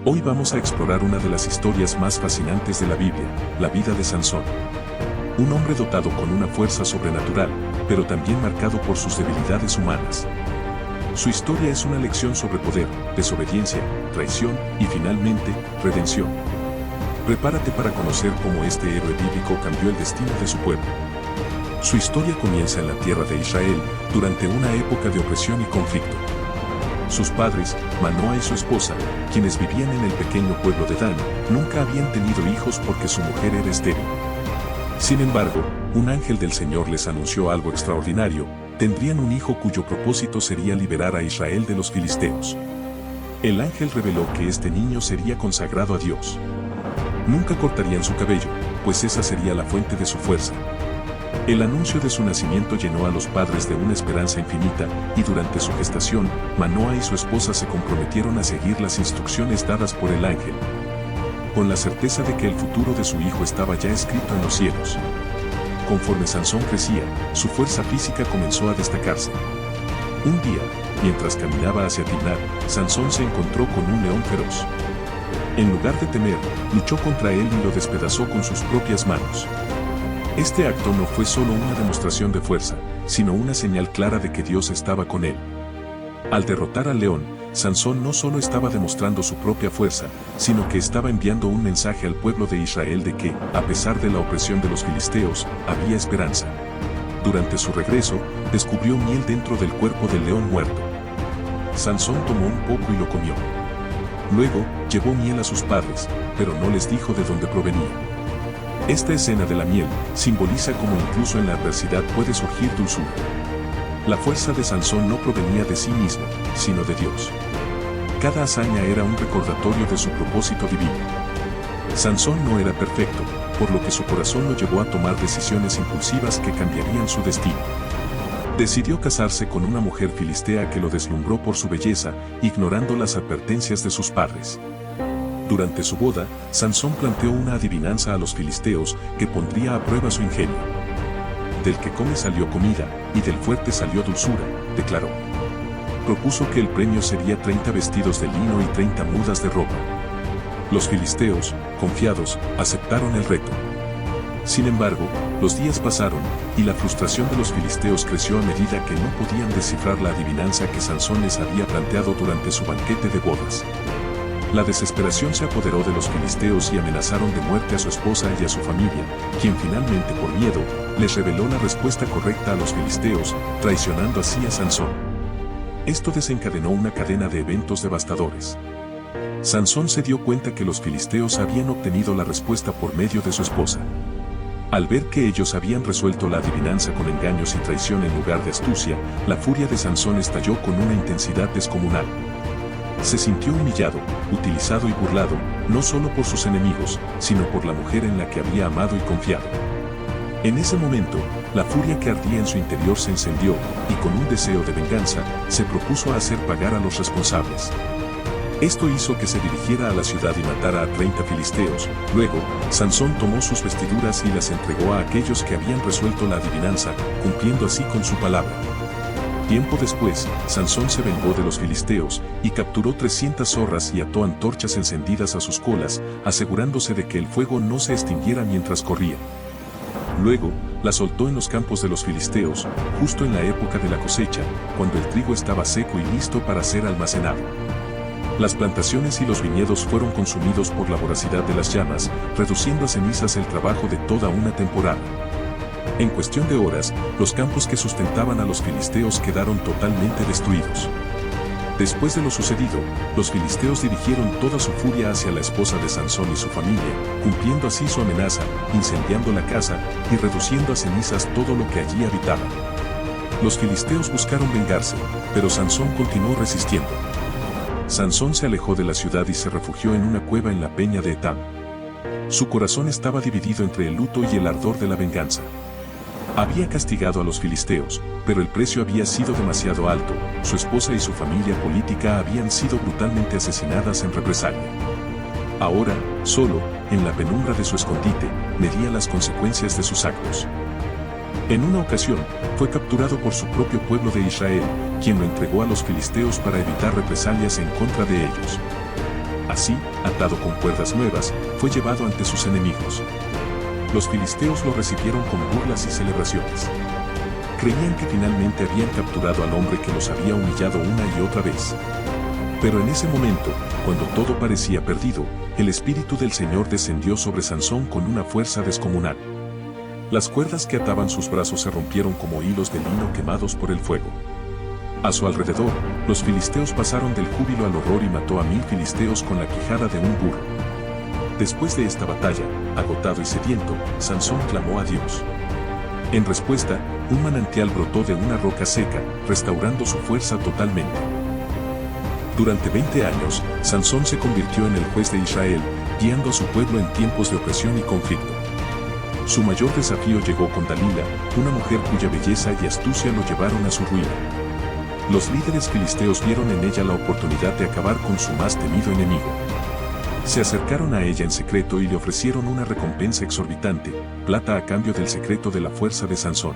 Hoy vamos a explorar una de las historias más fascinantes de la Biblia, la vida de Sansón. Un hombre dotado con una fuerza sobrenatural, pero también marcado por sus debilidades humanas. Su historia es una lección sobre poder, desobediencia, traición y finalmente, redención. Prepárate para conocer cómo este héroe bíblico cambió el destino de su pueblo. Su historia comienza en la tierra de Israel, durante una época de opresión y conflicto. Sus padres, Manoa y su esposa, quienes vivían en el pequeño pueblo de Dan, nunca habían tenido hijos porque su mujer era estéril. Sin embargo, un ángel del Señor les anunció algo extraordinario: tendrían un hijo cuyo propósito sería liberar a Israel de los filisteos. El ángel reveló que este niño sería consagrado a Dios. Nunca cortarían su cabello, pues esa sería la fuente de su fuerza. El anuncio de su nacimiento llenó a los padres de una esperanza infinita, y durante su gestación, Manoa y su esposa se comprometieron a seguir las instrucciones dadas por el ángel, con la certeza de que el futuro de su hijo estaba ya escrito en los cielos. Conforme Sansón crecía, su fuerza física comenzó a destacarse. Un día, mientras caminaba hacia Timnat, Sansón se encontró con un león feroz. En lugar de temer, luchó contra él y lo despedazó con sus propias manos. Este acto no fue solo una demostración de fuerza, sino una señal clara de que Dios estaba con él. Al derrotar al león, Sansón no solo estaba demostrando su propia fuerza, sino que estaba enviando un mensaje al pueblo de Israel de que, a pesar de la opresión de los filisteos, había esperanza. Durante su regreso, descubrió miel dentro del cuerpo del león muerto. Sansón tomó un poco y lo comió. Luego, llevó miel a sus padres, pero no les dijo de dónde provenía. Esta escena de la miel simboliza cómo incluso en la adversidad puede surgir dulzura. La fuerza de Sansón no provenía de sí mismo, sino de Dios. Cada hazaña era un recordatorio de su propósito divino. Sansón no era perfecto, por lo que su corazón lo llevó a tomar decisiones impulsivas que cambiarían su destino. Decidió casarse con una mujer filistea que lo deslumbró por su belleza, ignorando las advertencias de sus padres. Durante su boda, Sansón planteó una adivinanza a los filisteos que pondría a prueba su ingenio. Del que come salió comida, y del fuerte salió dulzura, declaró. Propuso que el premio sería 30 vestidos de lino y 30 mudas de ropa. Los filisteos, confiados, aceptaron el reto. Sin embargo, los días pasaron, y la frustración de los filisteos creció a medida que no podían descifrar la adivinanza que Sansón les había planteado durante su banquete de bodas. La desesperación se apoderó de los filisteos y amenazaron de muerte a su esposa y a su familia, quien finalmente por miedo, les reveló la respuesta correcta a los filisteos, traicionando así a Sansón. Esto desencadenó una cadena de eventos devastadores. Sansón se dio cuenta que los filisteos habían obtenido la respuesta por medio de su esposa. Al ver que ellos habían resuelto la adivinanza con engaños y traición en lugar de astucia, la furia de Sansón estalló con una intensidad descomunal. Se sintió humillado, utilizado y burlado, no solo por sus enemigos, sino por la mujer en la que había amado y confiado. En ese momento, la furia que ardía en su interior se encendió, y con un deseo de venganza, se propuso hacer pagar a los responsables. Esto hizo que se dirigiera a la ciudad y matara a 30 filisteos. Luego, Sansón tomó sus vestiduras y las entregó a aquellos que habían resuelto la adivinanza, cumpliendo así con su palabra. Tiempo después, Sansón se vengó de los filisteos, y capturó 300 zorras y ató antorchas encendidas a sus colas, asegurándose de que el fuego no se extinguiera mientras corría. Luego, la soltó en los campos de los filisteos, justo en la época de la cosecha, cuando el trigo estaba seco y listo para ser almacenado. Las plantaciones y los viñedos fueron consumidos por la voracidad de las llamas, reduciendo a cenizas el trabajo de toda una temporada. En cuestión de horas, los campos que sustentaban a los filisteos quedaron totalmente destruidos. Después de lo sucedido, los filisteos dirigieron toda su furia hacia la esposa de Sansón y su familia, cumpliendo así su amenaza, incendiando la casa y reduciendo a cenizas todo lo que allí habitaba. Los filisteos buscaron vengarse, pero Sansón continuó resistiendo. Sansón se alejó de la ciudad y se refugió en una cueva en la peña de Etam. Su corazón estaba dividido entre el luto y el ardor de la venganza. Había castigado a los filisteos, pero el precio había sido demasiado alto. Su esposa y su familia política habían sido brutalmente asesinadas en represalia. Ahora, solo, en la penumbra de su escondite, medía las consecuencias de sus actos. En una ocasión, fue capturado por su propio pueblo de Israel, quien lo entregó a los filisteos para evitar represalias en contra de ellos. Así, atado con cuerdas nuevas, fue llevado ante sus enemigos. Los filisteos lo recibieron con burlas y celebraciones. Creían que finalmente habían capturado al hombre que los había humillado una y otra vez. Pero en ese momento, cuando todo parecía perdido, el Espíritu del Señor descendió sobre Sansón con una fuerza descomunal. Las cuerdas que ataban sus brazos se rompieron como hilos de lino quemados por el fuego. A su alrededor, los filisteos pasaron del júbilo al horror y mató a 1000 filisteos con la quijada de un burro. Después de esta batalla, agotado y sediento, Sansón clamó a Dios. En respuesta, un manantial brotó de una roca seca, restaurando su fuerza totalmente. Durante 20 años, Sansón se convirtió en el juez de Israel, guiando a su pueblo en tiempos de opresión y conflicto. Su mayor desafío llegó con Dalila, una mujer cuya belleza y astucia lo llevaron a su ruina. Los líderes filisteos vieron en ella la oportunidad de acabar con su más temido enemigo. Se acercaron a ella en secreto y le ofrecieron una recompensa exorbitante, plata a cambio del secreto de la fuerza de Sansón.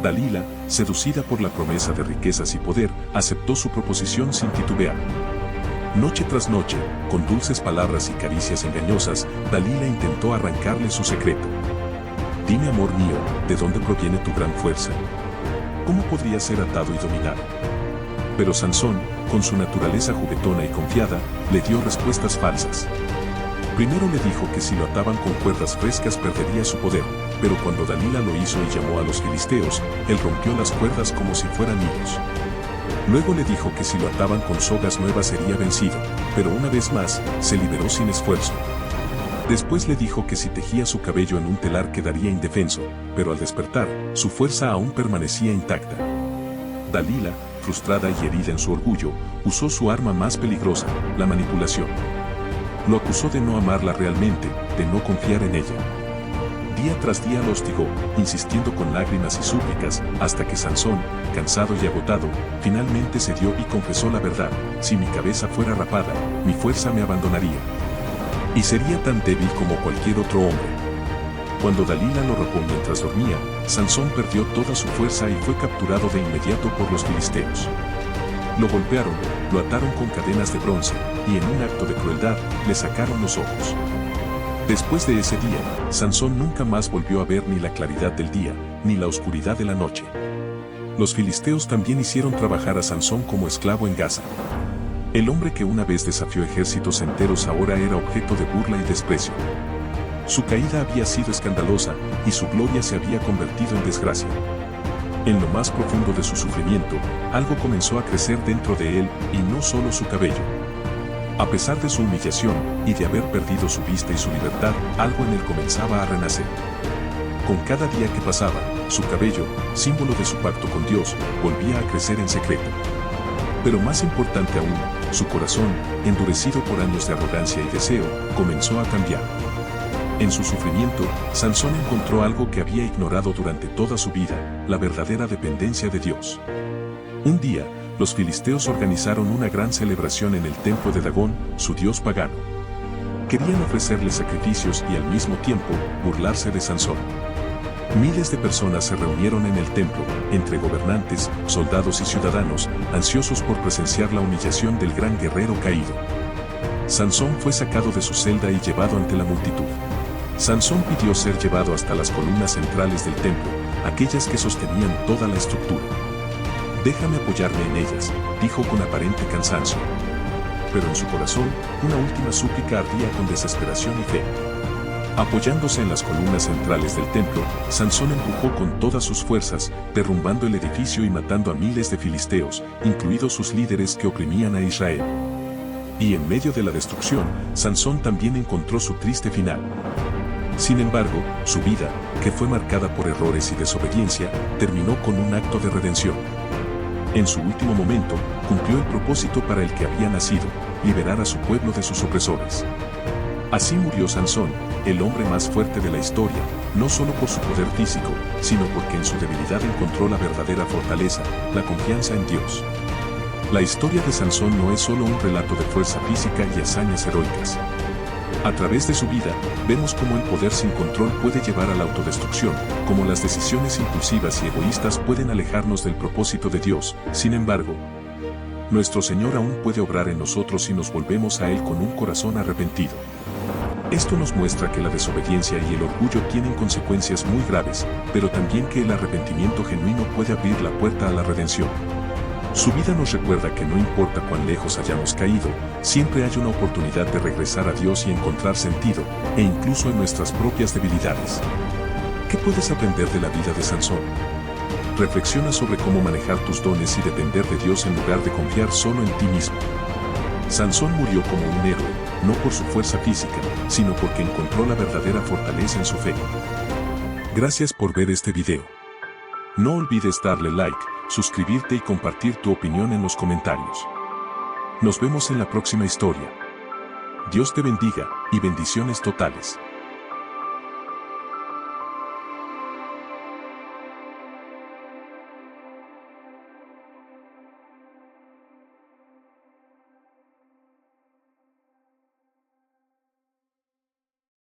Dalila, seducida por la promesa de riquezas y poder, aceptó su proposición sin titubear. Noche tras noche, con dulces palabras y caricias engañosas, Dalila intentó arrancarle su secreto. Dime, amor mío, ¿de dónde proviene tu gran fuerza? ¿Cómo podría ser atado y dominado? Pero Sansón, con su naturaleza juguetona y confiada, le dio respuestas falsas. Primero le dijo que si lo ataban con cuerdas frescas perdería su poder, pero cuando Dalila lo hizo y llamó a los filisteos, él rompió las cuerdas como si fueran hilos. Luego le dijo que si lo ataban con sogas nuevas sería vencido, pero una vez más, se liberó sin esfuerzo. Después le dijo que si tejía su cabello en un telar quedaría indefenso, pero al despertar, su fuerza aún permanecía intacta. Dalila, frustrada y herida en su orgullo, usó su arma más peligrosa, la manipulación. Lo acusó de no amarla realmente, de no confiar en ella. Día tras día lo hostigó, insistiendo con lágrimas y súplicas, hasta que Sansón, cansado y agotado, finalmente cedió y confesó la verdad: si mi cabeza fuera rapada, mi fuerza me abandonaría. Y sería tan débil como cualquier otro hombre. Cuando Dalila lo rapó mientras dormía, Sansón perdió toda su fuerza y fue capturado de inmediato por los filisteos. Lo golpearon, lo ataron con cadenas de bronce, y en un acto de crueldad, le sacaron los ojos. Después de ese día, Sansón nunca más volvió a ver ni la claridad del día, ni la oscuridad de la noche. Los filisteos también hicieron trabajar a Sansón como esclavo en Gaza. El hombre que una vez desafió ejércitos enteros ahora era objeto de burla y desprecio. Su caída había sido escandalosa, y su gloria se había convertido en desgracia. En lo más profundo de su sufrimiento, algo comenzó a crecer dentro de él, y no solo su cabello. A pesar de su humillación, y de haber perdido su vista y su libertad, algo en él comenzaba a renacer. Con cada día que pasaba, su cabello, símbolo de su pacto con Dios, volvía a crecer en secreto. Pero más importante aún, su corazón, endurecido por años de arrogancia y deseo, comenzó a cambiar. En su sufrimiento, Sansón encontró algo que había ignorado durante toda su vida: la verdadera dependencia de Dios. Un día, los filisteos organizaron una gran celebración en el templo de Dagón, su dios pagano. Querían ofrecerle sacrificios y al mismo tiempo, burlarse de Sansón. Miles de personas se reunieron en el templo, entre gobernantes, soldados y ciudadanos, ansiosos por presenciar la humillación del gran guerrero caído. Sansón fue sacado de su celda y llevado ante la multitud. Sansón pidió ser llevado hasta las columnas centrales del templo, aquellas que sostenían toda la estructura. «Déjame apoyarme en ellas», dijo con aparente cansancio. Pero en su corazón, una última súplica ardía con desesperación y fe. Apoyándose en las columnas centrales del templo, Sansón empujó con todas sus fuerzas, derrumbando el edificio y matando a miles de filisteos, incluidos sus líderes que oprimían a Israel. Y en medio de la destrucción, Sansón también encontró su triste final. Sin embargo, su vida, que fue marcada por errores y desobediencia, terminó con un acto de redención. En su último momento, cumplió el propósito para el que había nacido: liberar a su pueblo de sus opresores. Así murió Sansón, el hombre más fuerte de la historia, no solo por su poder físico, sino porque en su debilidad encontró la verdadera fortaleza, la confianza en Dios. La historia de Sansón no es solo un relato de fuerza física y hazañas heroicas. A través de su vida, vemos cómo el poder sin control puede llevar a la autodestrucción, cómo las decisiones impulsivas y egoístas pueden alejarnos del propósito de Dios. Sin embargo, nuestro Señor aún puede obrar en nosotros si nos volvemos a Él con un corazón arrepentido. Esto nos muestra que la desobediencia y el orgullo tienen consecuencias muy graves, pero también que el arrepentimiento genuino puede abrir la puerta a la redención. Su vida nos recuerda que no importa cuán lejos hayamos caído, siempre hay una oportunidad de regresar a Dios y encontrar sentido, e incluso en nuestras propias debilidades. ¿Qué puedes aprender de la vida de Sansón? Reflexiona sobre cómo manejar tus dones y depender de Dios en lugar de confiar solo en ti mismo. Sansón murió como un héroe, no por su fuerza física, sino porque encontró la verdadera fortaleza en su fe. Gracias por ver este video. No olvides darle like, suscribirte y compartir tu opinión en los comentarios. Nos vemos en la próxima historia. Dios te bendiga, y bendiciones totales.